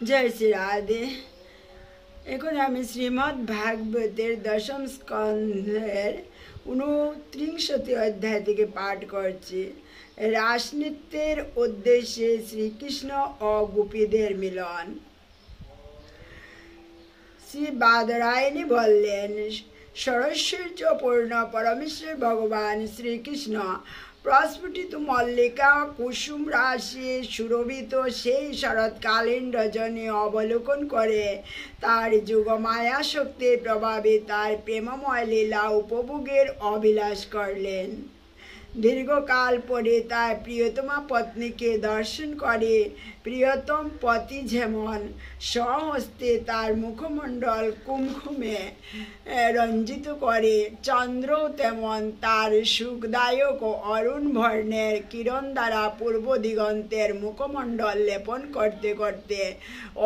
जय श्री राधे। এখন আমি শ্রীমদ্ ভাগবতের দশম স্কন্ধের 29টি অধ্যায় থেকে পাঠ করছি। রাসনৃত্যের উদ্দেশ্যে শ্রীকৃষ্ণ ও গোপীদের মিলন। শ্রী বাদরায়ণী বললেন, ষড়ৈশ্বর্যপূর্ণ পরমেশ্বর ভগবান শ্রীকৃষ্ণ প্রস্ফুটিত মল্লিকা কুসুম রাশি সুরভিত সেই শরৎকালীন রজনী অবলোকন করে তার যুগমায়া শক্তির প্রভাবে তার প্রেমময় লীলা উপভোগের অভিলাষ করলেন। দীর্ঘকাল পরে তার প্রিয়তমা পত্নীকে দর্শন করে প্রিয়তম পতি যেমন স্বহস্তে তার মুখমণ্ডল কুমকুমে রঞ্জিত করে, চন্দ্রও তেমন তার সুখদায়ক ও অরুণ বর্ণের কিরণ দ্বারা পূর্ব দিগন্তের মুখমণ্ডল লেপন করতে করতে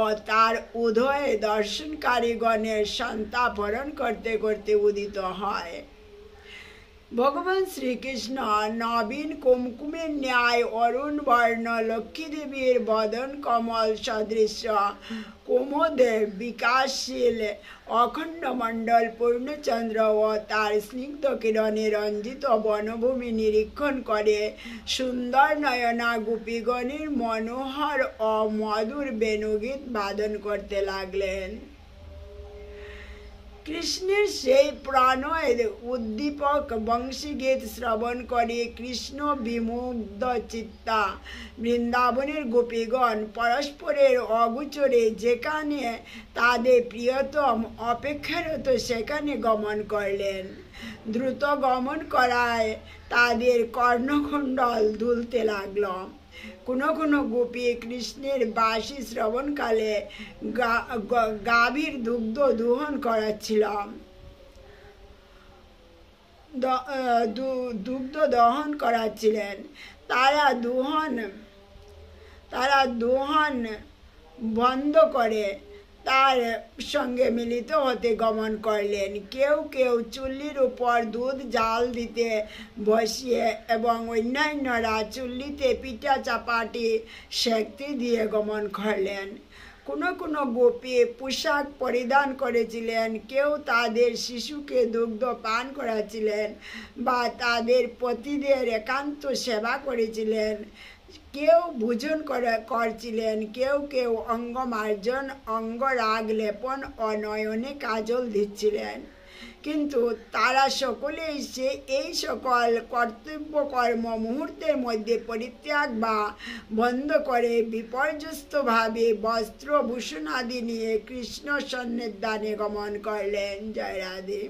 ও তার উদয়ে দর্শনকারীগণের সন্তাপ হরণ করতে করতে উদিত হয়। ভগবান শ্রীকৃষ্ণ নবীন কুমকুমের ন্যায় অরুণ বর্ণ লক্ষ্মীদেবীর বদন কমল সদৃশ্য কুমুদে বিকাশশীল অখণ্ড মণ্ডল পূর্ণচন্দ্র ও তার স্নিগ্ধ কিরণে রঞ্জিত বনভূমি নিরীক্ষণ করে সুন্দর নয়না গোপীগণের মনোহর ও মধুর বেণুগীত বাদন করতে লাগলেন। কৃষ্ণের সেই প্রণয়ের উদ্দীপক বংশীগীত শ্রবণ করে কৃষ্ণ বিমুগ্ধ চিত্তা বৃন্দাবনের গোপীগণ পরস্পরের অগোচরে যেখানে তাদের প্রিয়তম অপেক্ষারত সেখানে গমন করলেন। দ্রুত গমন করায় তাদের কর্ণকুণ্ডল দুলতে লাগল। কোনো কোনো গোপী কৃষ্ণের বাঁশি শ্রবণকালে গাভীর দুগ্ধ দোহন করাচ্ছিল। দুগ্ধ দহন করাচ্ছিলেন। তারা দোহন বন্ধ করে তার সঙ্গে মিলিত হতে গমন করলেন। কেউ কেউ চুল্লির উপর দুধ জাল দিতে বসিয়ে এবং অন্যান্যরা চুল্লিতে পিঠা চাপাটি সেঁকতে দিয়ে গমন করলেন। কোনো কোনো গোপী পোশাক পরিধান করেছিলেন, কেউ তাদের শিশুকে দুগ্ধ পান করাচ্ছিলেন বা তাদের পতিদের একান্ত সেবা করেছিলেন। কেউ ভোজন করছিলেন, কেউ কেউ অঙ্গমার্জন অঙ্গরাগ লেপন ও নয়নে কাজল দিচ্ছিলেন। কিন্তু তারা সকলেই এই সকল কর্তব্যকর্ম মুহূর্তের মধ্যে পরিত্যাগ বা বন্ধ করে বিপর্যস্তভাবে বস্ত্রভূষণ আদি নিয়ে কৃষ্ণ সন্নিধানে গমন করলেন। জয় রাধে।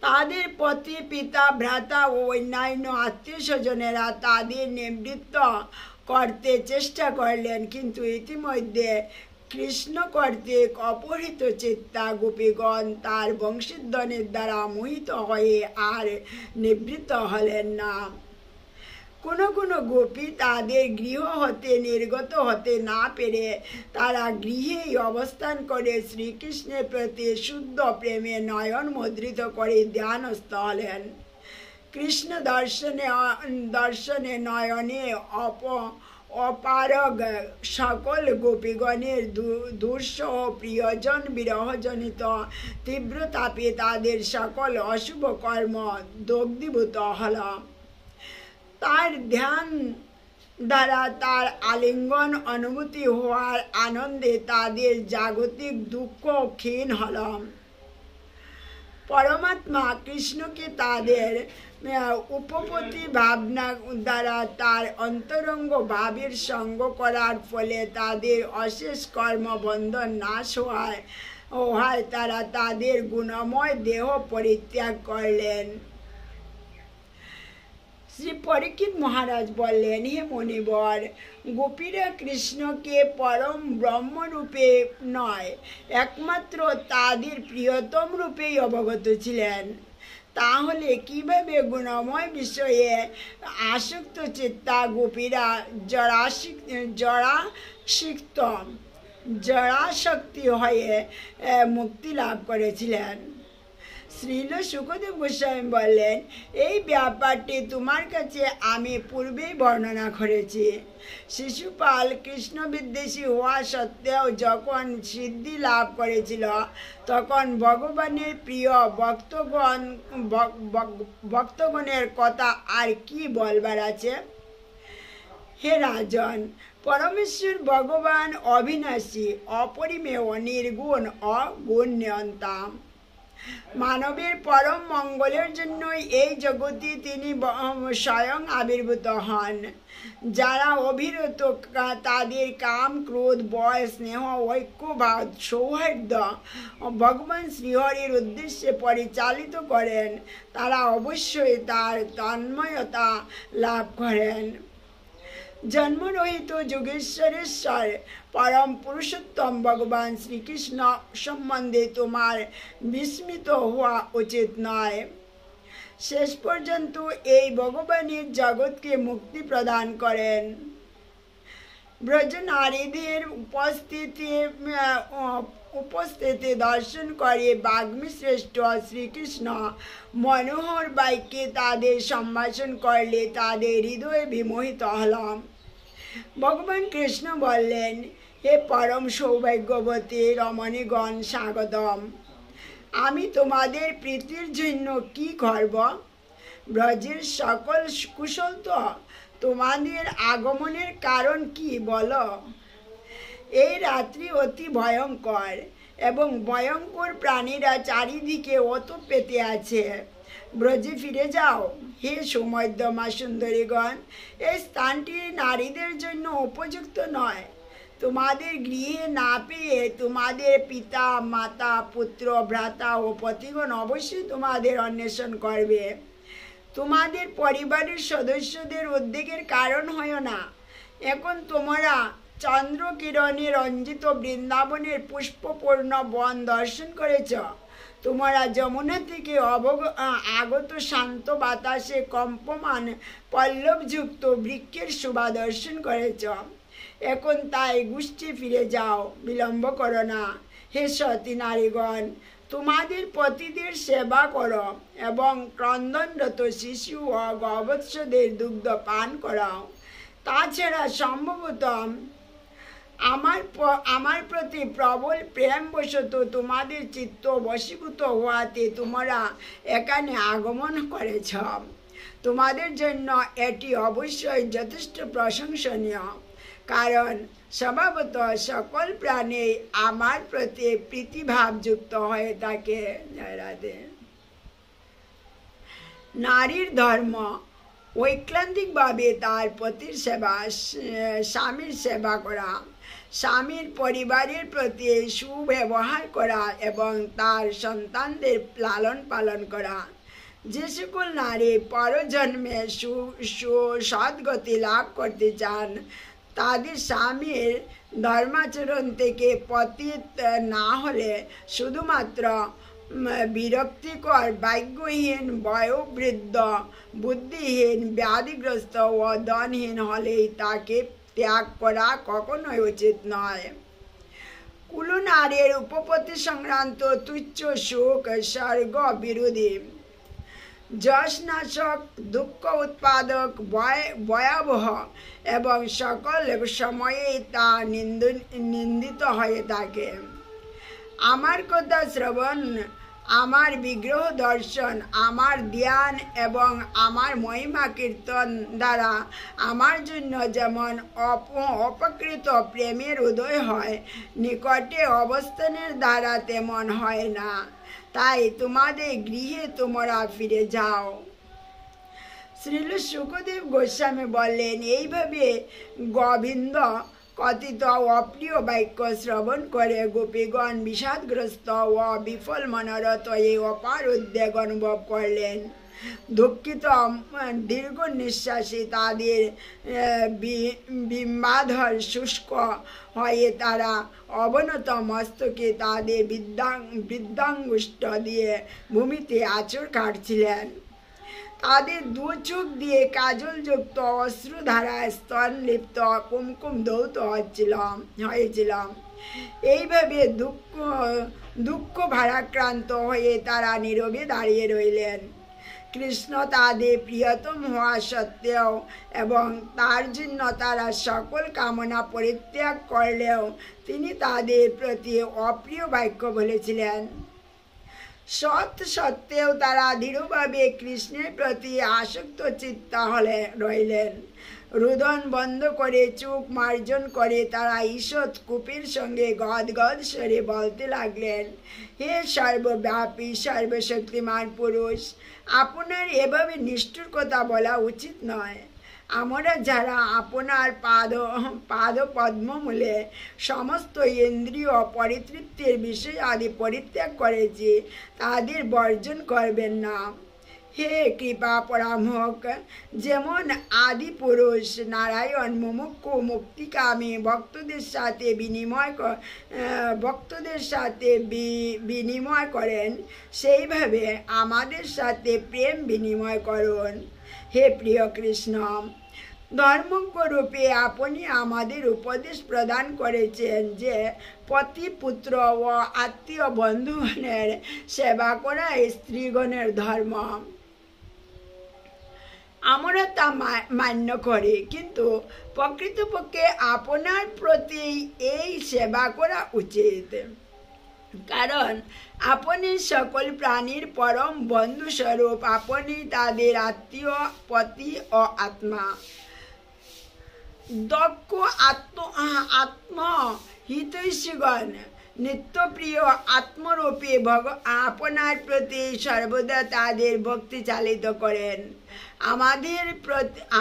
তাদের পতি পিতা ভ্রাতা ও অন্যান্য আত্মীয় স্বজনেরা তাদের নিবৃত্ত করতে চেষ্টা করলেন, কিন্তু ইতিমধ্যে কৃষ্ণ কর্তৃক অপহৃত চিত্তা গোপীগণ তার বংশীধ্বনির দ্বারা মোহিত হয়ে আর নিবৃত্ত হলেন না। কোনো কোনো গোপী তাদের গৃহ হতে নির্গত হতে না পেরে তারা গৃহেই অবস্থান করে শ্রীকৃষ্ণের প্রতি শুদ্ধ প্রেমে নয়ন মুদ্রিত করে ধ্যানস্থ হলেন। কৃষ্ণ দর্শনে নয়নে অপারগ সকল গোপীগণের দুঃসহ প্রিয়জন বিরহজনিত তীব্র তাপে তাদের সকল অশুভ কর্ম দগ্ধীভূত হল। তার ধ্যান দ্বারা তার আলিঙ্গন অনুভূতি হওয়ার আনন্দে তাদের জাগতিক দুঃখ ক্ষীণ হল। পরমাত্মা কৃষ্ণকে তাদের উপপতি ভাবনা দ্বারা তার অন্তরঙ্গ ভাবের সঙ্গ করার ফলে তাদের অশেষ কর্মবন্ধন নাশ হওয়ায় তারা তাদের গুণময় দেহ পরিত্যাগ করলেন। শ্রী পরীক্ষিত মহারাজ বললেন, হে মণিবর, গোপীরা কৃষ্ণকে পরম ব্রহ্মরূপে নয়, একমাত্র তাদের প্রিয়তম রূপেই অবগত ছিলেন। তাহলে কিভাবে গুণময় বিষয়ে আসক্ত চিত্তা গোপীরা জড়াশক্তি হয়ে মুক্তি লাভ করেছিলেন? শ্রীল শুকদেব গোস্বামী বললেন, এই ব্যাপারটি তোমার কাছে আমি পূর্বেই বর্ণনা করেছি। শিশুপাল কৃষ্ণ বিদ্বেষী হওয়া সত্ত্বেও যখন সিদ্ধি লাভ করেছিল, তখন ভগবানের প্রিয় ভক্তগণের কথা আর কি বলবার আছে? হে রাজন, পরমেশ্বর ভগবান অবিনাশী, অপরিমেয়, নির্গুণ, অগুণ্যন্তাম। মানবের পরম মঙ্গলের জন্যই এই জগতে তিনি স্বয়ং আবির্ভূত হন। যারা অবিরত তাদের কাম, ক্রোধ, ভয়, স্নেহ, ঐক্যভাব, সৌহার্দ্য ভগবান শ্রীহরির উদ্দেশ্যে পরিচালিত করেন, তারা অবশ্যই তার তন্ময়তা লাভ করেন। জন্মরহিত যোগেশ্বরেশ্বর পরম পুরুষোত্তম ভগবান শ্রীকৃষ্ণ সম্বন্ধে তোমার বিস্মিত হওয়া উচিত নয়। শেষ পর্যন্ত এই ভগবানের জগৎকে মুক্তি প্রদান করেন। ব্রজ নারীদের উপস্থিতি দর্শন করে বাগ্মী শ্রেষ্ঠ শ্রীকৃষ্ণ মনোহর বাক্যে তাদের সম্ভাষণ করলে তাদের হৃদয়ে বিমোহিত হলাম। ভগবান কৃষ্ণ বললেন, হে পরম সৌভাগ্যবতী রমণীগণ, স্বাগতম। আমি তোমাদের প্রীতির জন্য কি করব? ব্রজের সকল কুশল তো? তোমাদের আগমনের কারণ কি বলো? এই রাত্রি অতি ভয়ঙ্কর এবং ভয়ঙ্কর প্রাণীরা চারিদিকে অত পেতে আছে। ব্রজে ফিরে যাও। হে সুমধ্যমা সুন্দরীগণ, এই স্থানটি নারীদের জন্য উপযুক্ত নয়। তোমাদের গৃহে না পেয়ে তোমাদের পিতা, মাতা, পুত্র, ভ্রাতা ও পতিগণ অবশ্যই তোমাদের অন্বেষণ করবে। তোমাদের পরিবারের সদস্যদের উদ্বেগের কারণ হয় না। এখন তোমরা চন্দ্রকিরণে রঞ্জিত বৃন্দাবনের পুষ্পপূর্ণ বন দর্শন করেছ। তোমরা যমুনা থেকে আগত শান্ত বাতাসে কম্পমান পল্লবযুক্ত বৃক্ষের শোভা দর্শন করেছ। এখন তাই গোষ্ঠী ফিরে যাও, বিলম্ব করো না। হে সতী নারীগণ, তোমাদের পতিদের সেবা করো এবং ক্রন্দনরত শিশু ও গবৎসদের দুগ্ধ পান করাও। তাছাড়া সম্ভবত আমার প্রতি প্রবল প্রেমবশত তোমাদের চিত্ত বশীভূত হওয়াতে তোমরা এখানে আগমন করেছ। তোমাদের জন্য এটি অবশ্যই যথেষ্ট প্রশংসনীয়, কারণ স্বভাবত সকল প্রাণী আমার প্রতি প্রীতিভাবযুক্ত হয়ে থাকে। জয় রাধে। নারীর ধর্ম ঐক্লান্তিকভাবে তার পতির সেবা, স্বামীর সেবা করা, স্বামীর পরিবারের প্রতি সুব্যবহার করা এবং তার সন্তানদের লালন পালন করা। যে সকল নারী পরজন্মে সদ্গতি লাভ করতে চান, তাদের স্বামীর ধর্মাচরণ থেকে পতিত না হলে শুধুমাত্র বিরক্তিকর, ভাগ্যহীন, বয়োবৃদ্ধ, বুদ্ধিহীন, ব্যাধিগ্রস্ত ও ধনহীন হলেই তাকে ত্যাগ করা কখনোই উচিত নয়। কুলনারীর উপপত্তি সংক্রান্ত তুচ্ছ সুখ স্বর্গ বিরোধী, যশনাশক, দুঃখ উৎপাদক, ভয়াবহ এবং সকল সময়েই তা নিন্দিত হয়ে থাকে। আমার কথা শ্রবণ, আমার বিগ্রহ দর্শন, আমার ধ্যান এবং আমার মহিমা কীর্তন দ্বারা আমার জন্য যেমন অপকৃত প্রেমের উদয় হয়, নিকটে অবস্থানের দ্বারা তেমন হয় না। তাই তোমাদের গৃহে তোমরা ফিরে যাও। শ্রীল শুকদেব গোস্বামী বললেন, এইভাবে গোবিন্দ কথিত অপ্রিয় বাক্য শ্রবণ করে গোপীগণ বিষাদগ্রস্ত ও বিফল মনোরথ এই অপার উদ্বেগ অনুভব করলেন। দুঃখিত দীর্ঘ নিঃশ্বাসে তাদের বিম্বাধর শুষ্ক হয়ে তারা অবনত মস্তকে তাদের বৃদ্ধাঙ্গুষ্ঠ দিয়ে ভূমিতে আঁচড় কাটছিলেন। তাদের দু চোখ দিয়ে কাজলযুক্ত অশ্রুধারায় স্তন লিপ্ত কুমকুম ধৌত হয়েছিল। এইভাবে দুঃখ ভারাক্রান্ত হয়ে তারা নীরবে দাঁড়িয়ে রইলেন। কৃষ্ণ তাদের প্রিয়তম হওয়া সত্ত্বেও এবং তার জন্য তারা সকল কামনা পরিত্যাগ করলেও তিনি তাদের প্রতি অপ্রিয় বাক্য বলেছিলেন। সত্ত্বেও তারা দৃঢ়ভাবে কৃষ্ণের প্রতি আসক্ত চিত্ত হলে রইলেন। রুদন বন্ধ করে চোখ মার্জন করে তারা ঈষৎ কূপের সঙ্গে গদগদ স্বরে বলতে লাগলেন, হে সর্বব্যাপী সর্বশক্তিমান পুরুষ, আপনার এভাবে নিষ্ঠুর কথা বলা উচিত নয়। আমরা যারা আপনার পাদ পদ্মমূলে সমস্ত ইন্দ্রিয় পরিতৃপ্তির বিষয় আদি পরিত্যাগ করেছি, তাদের বর্জন করবেন না। হে কৃপা পরামক, যেমন আদি পুরুষ নারায়ণ মুমুক্ষু মুক্তিকামী ভক্তদের সাথে বিনিময় করেন, সেইভাবে আমাদের সাথে প্রেম বিনিময় করুন। হে প্রিয় কৃষ্ণ, ধর্মজ্ঞরূপে আপনি আমাদের উপদেশ প্রদান করেছেন যে পতি পুত্র ও আত্মীয় বন্ধুগণের সেবা করা স্ত্রীগণের ধর্ম। আমরা তা মান্য করি, কিন্তু প্রকৃতপক্ষে আপনার প্রতি এই সেবা করা উচিত, কারণ আপনি সকল প্রাণীর পরম বন্ধুস্বরূপ। আপনি তাদের আত্মীয়, পতি ও আত্মা। দক্ষ আত্মহিতৈষীগণ নিত্যপ্রিয় আত্মরূপে আপনার প্রতি সর্বদা তাদের ভক্তি চালিত করেন।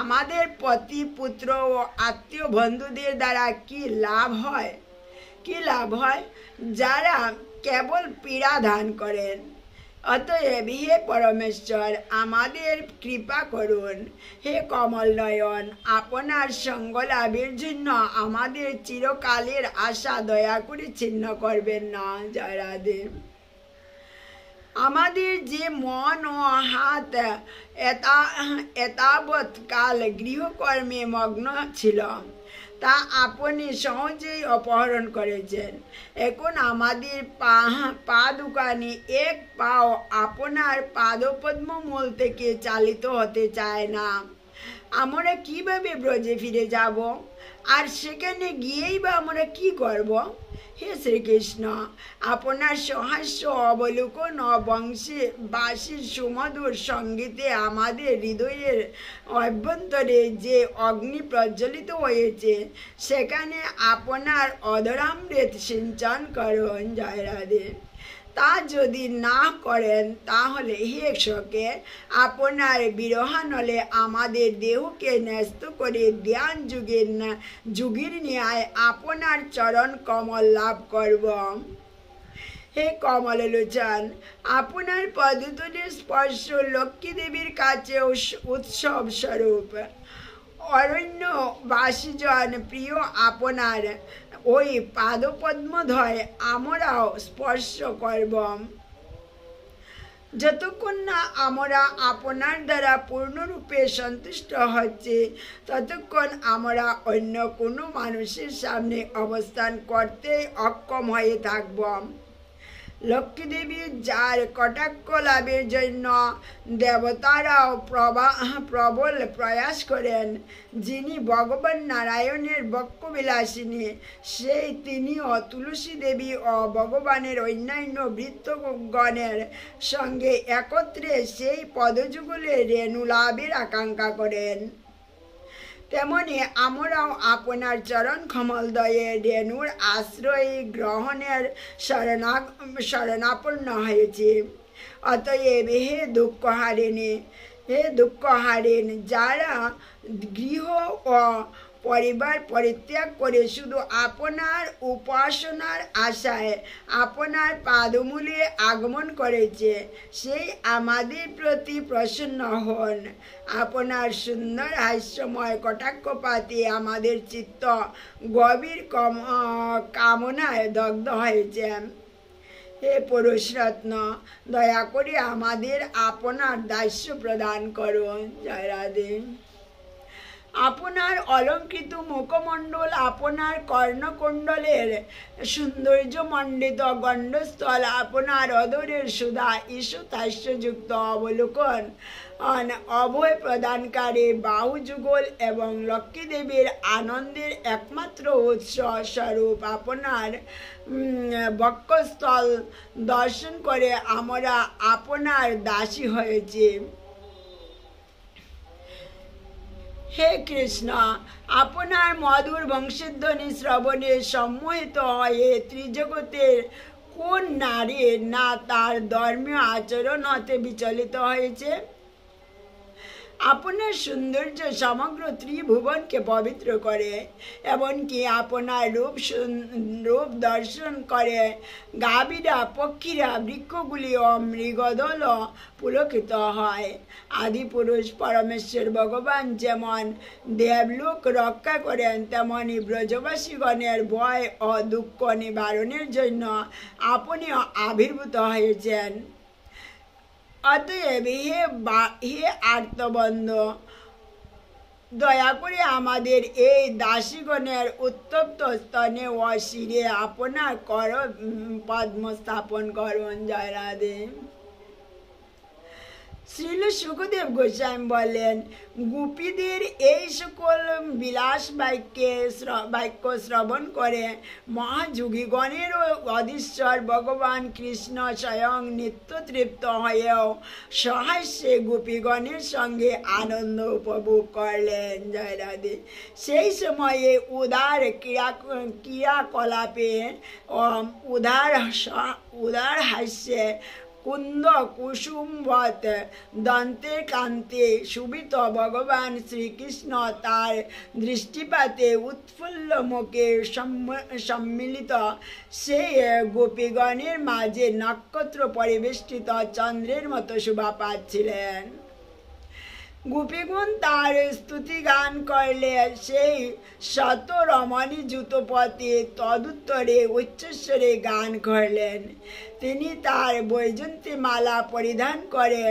আমাদের পতি পুত্র ও আত্মীয় বন্ধুদের দ্বারা কি লাভ হয়? যারা কেবল পীড়া দান করেন। অতএব হে পরমেশ্বর, আমাদের কৃপা করুন। হে কমল নয়ন, আপনার সঙ্গ লাভের জন্য আমাদের চিরকালের আশা দয়া করে ছিন্ন করবেন না। জয় রাধে। আমাদের যে মন ও হাত এতাবৎ কাল গৃহকর্মে মগ্ন ছিল, তা আপনি সহজেই অপহরণ করেছেন। এখন আমাদের পা দুখানি এক পাও আপনার পাদপদ্মমূল থেকে চালিত হতে চায় না। আমরা কিভাবে ব্রজে ফিরে যাব? আর সেখানে গিয়েই বা আমরা কি করব? হে শ্রীকৃষ্ণ, আপনার সহাস্য অবলোকন ও বাঁশির সুমধুর সঙ্গীতে আমাদের হৃদয়ের অভ্যন্তরে যে অগ্নি প্রজ্বলিত হয়েছে, সেখানে আপনার অধরামৃত সিঞ্চন করুন। জয় রাধে। তা যদি না করেন, তাহলে হে সখে, আপনার বিরহানলে আমাদের দেহকে ন্যস্ত করে ধ্যান যুগের ন্যায় আপনার চরণ কমল লাভ করব। হে কমললোচন, আপনার পদতলের স্পর্শ লক্ষ্মী দেবীর কাছে উৎসব স্বরূপ। অরণ্যবাসীজন প্রিয় আপনার ওই পাদপদ্মধয় আমরাও স্পর্শ করব। যতক্ষণ না আমরা আপনার দ্বারা পূর্ণরূপে সন্তুষ্ট হচ্ছে, ততক্ষণ আমরা অন্য কোনো মানুষের সামনে অবস্থান করতে অক্ষম হয়ে থাকব। লক্ষ্মীদেবী যার কটাক্ষ লাভের জন্য দেবতারাও প্রবল প্রয়াস করেন, যিনি ভগবান নারায়ণের বক্ষবিলাসিনী, সেই তিনিও তুলসী দেবী ও ভগবানের অন্যান্য ভৃত্যগণের সঙ্গে একত্রে সেই পদযুগলে রেণু লাভের আকাঙ্ক্ষা করেন। তেমনি আমরাও আপনার চরণ কমলদয়ে রেণুর আশ্রয় গ্রহণের শরণাপন্ন হয়েছি। অতএব হে দুঃখহারিণী, যারা গৃহ ও পরিবার পরিত্যাগ করে শুধু আপনার উপাসনার আশায় আপনার পাদমূলে আগমন করেছে, সেই আমাদের প্রতি প্রসন্ন হন। আপনার সুন্দর হাস্যময় কটাক্ষপাতে আমাদের চিত্ত গভীর কামনায় দগ্ধ হয়েছে। হে পুরুষরত্ন, দয়া করে আমাদের আপনার দাস্য প্রদান করুন। জয় রাধে। আপনার অলঙ্কৃত মুখমণ্ডল, আপনার কর্ণকুণ্ডলের সৌন্দর্যমণ্ডিত গণ্ডস্থল, আপনার অদরের সুধা ঈশতাস্যযুক্ত অবলোকন, অভয় প্রদানকারী বাহুযুগল এবং লক্ষ্মীদেবীর আনন্দের একমাত্র উৎস স্বরূপ আপনার বক্ষস্থল দর্শন করে আমরা আপনার দাসী হয়েছি। হে কৃষ্ণ, আপনার মধুর বংশধ্বনি শ্রবণে সম্মোহিত হয়ে ত্রিজগতের কোন নারী না তার ধর্মীয় আচরণ হতে বিচলিত হয়েছে? আপনার সৌন্দর্য সমগ্র ত্রিভুবনকে পবিত্র করে, এমনকি আপনার রূপ দর্শন করে গাভীরা, পক্ষীরা, বৃক্ষগুলি ও মৃগদল পুলকিত হয়। আদিপুরুষ পরমেশ্বর ভগবান যেমন দেবলোক রক্ষা করেন, তেমনি ব্রজবাসীগণের ভয় ও দুঃখ নিবারণের জন্য আপনিও আবির্ভূত হয়েছেন। অতএব হে আর্তবন্ধ, দয়া করে আমাদের এই দাসীগণের উত্তপ্ত স্তনে ও শিরে আপনার কর পদ্ম স্থাপন করুন। জয় রাধে। শ্রীল সুখদেব গোস্বামী বলেন, গোপীদের এই সকল বিলাস বাক্য শ্রবণ করে মহাযোগীগণের অধীশ্বর ভগবান কৃষ্ণ স্বয়ং নিত্য তৃপ্ত হয়েও সহাস্যে গোপীগণের সঙ্গে আনন্দ উপভোগ করলেন। জয় রাধে। সেই সময়ে উদার ক্রিয়াকলাপে ও উদার হাস্যে কুন্দ কুসুমবৎ দন্তের কান্তে শোভিত ভগবান শ্রীকৃষ্ণ তার দৃষ্টিপাতে উৎফুল্ল মুখে সম্মিলিত সেই গোপীগণের মাঝে নক্ষত্র পরিবেষ্টিত চন্দ্রের মতো শোভা পাচ্ছিলেন। গোপীগণ তার স্তুতি গান করলে সেই শত রমণী যুতপতি তদুত্তরে উচ্চস্বরে গান করলেন। তিনি তার বৈজন্তী মালা পরিধান করে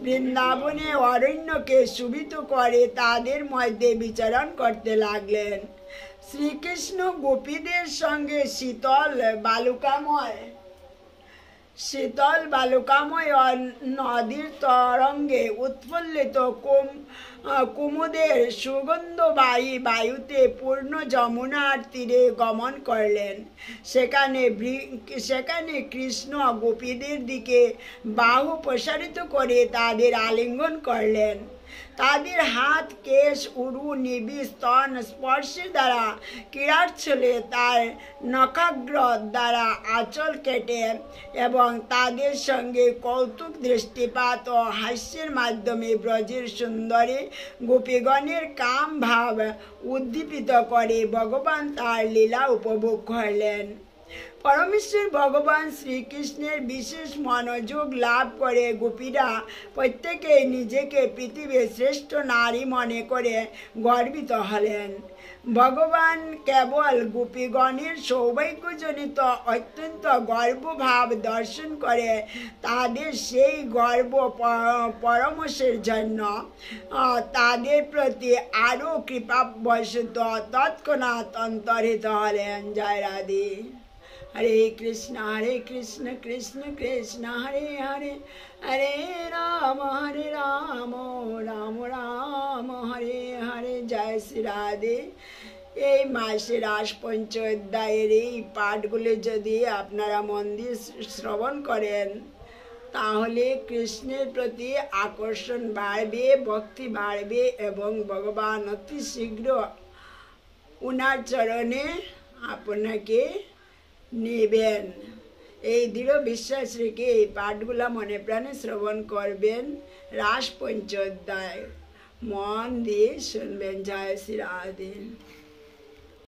বৃন্দাবনে অরণ্যকে শোভিত করে তাদের মধ্যে বিচরণ করতে লাগলেন। শ্রীকৃষ্ণ গোপীদের সঙ্গে শীতল বালুকাময় নদীর তরঙ্গে উৎফুল্লিত কুমুদের সুগন্ধবাহী বায়ুতে পূর্ণ যমুনার তীরে গমন করলেন। সেখানে কৃষ্ণ গোপীদের দিকে বাহু প্রসারিত করে তাদের আলিঙ্গন করলেন। তাদের হাত, কেশ, উরু, নিবি, স্তন স্পর্শের দ্বারা ক্রীড়াচ্ছলে তার নখাগ্র দ্বারা আঁচল কেটে এবং তাদের সঙ্গে কৌতুক দৃষ্টিপাত ও হাস্যের মাধ্যমে ব্রজের সুন্দরী গোপীগণের কাম ভাব উদ্দীপিত করে ভগবান তার লীলা উপভোগ করলেন। পরমেশ্বর ভগবান শ্রীকৃষ্ণের বিশেষ মনোযোগ লাভ করে গোপীরা প্রত্যেকেই নিজেকে পৃথিবীর শ্রেষ্ঠ নারী মনে করে গর্বিত হলেন। ভগবান কেবল গোপীগণের সৌভাগ্যজনিত অত্যন্ত গর্বভাব দর্শন করে তাদের সেই গর্ব পরামর্শের জন্য তাদের প্রতি আরও কৃপাবশত তৎক্ষণাৎ অন্তর্হিত হলেন। জয় রাধে। হরে কৃষ্ণ কৃষ্ণ কৃষ্ণ হরে হরে, হরে রাম রাম রাম হরে হরে। জয় শ্রী রাধে। এই মাসে রাস পঞ্চ অধ্যায়ের এই পাঠগুলি যদি আপনারা মন দিয়ে শ্রবণ করেন, তাহলে কৃষ্ণের প্রতি আকর্ষণ বাড়বে, ভক্তি বাড়বে এবং ভগবান অতি শীঘ্র উনার চরণে আপনাকে নেবেন। এই দৃঢ় বিশ্বাস রেখে এই পাঠগুলা মনে প্রাণে শ্রবণ করবেন। রাস পঞ্চ অধ্যায় মন দিয়ে শুনবেন। জয় শ্রী রাধে।